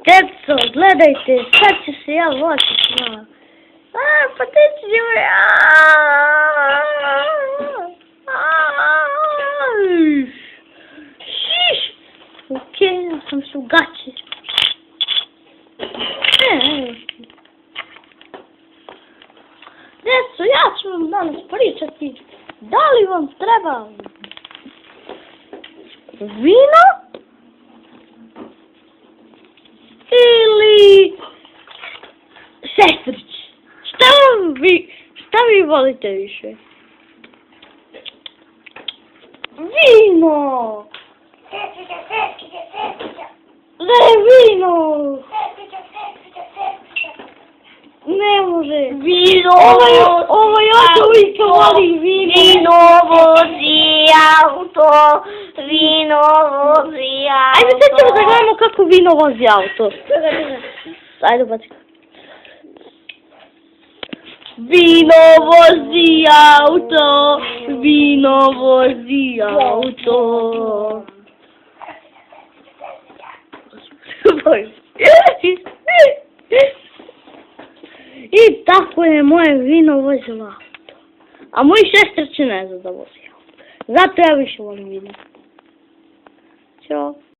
Djeco, gledajte, sad će se ja voziti malo. Pa ti će joj... Šiš! Okej, ja sam se u gaći. Djeco, ja ću vam danas pričati. Da li vam treba vino ili sestrić? Šta vi volite više? Vino! Ne, vino! Ne može. Vino Ovo jako uvijek voli vino. Vino vozi auto. Vino vozi auto. Ajde sad ćemo da gledamo kako vino vozi auto. Ajde baci. Vino vozi auto. Vino vozi auto. I tako je moje vino vozilo auto. A moj sestra će ne zna da vozi auto. Zato ja više volim vino. Ćao.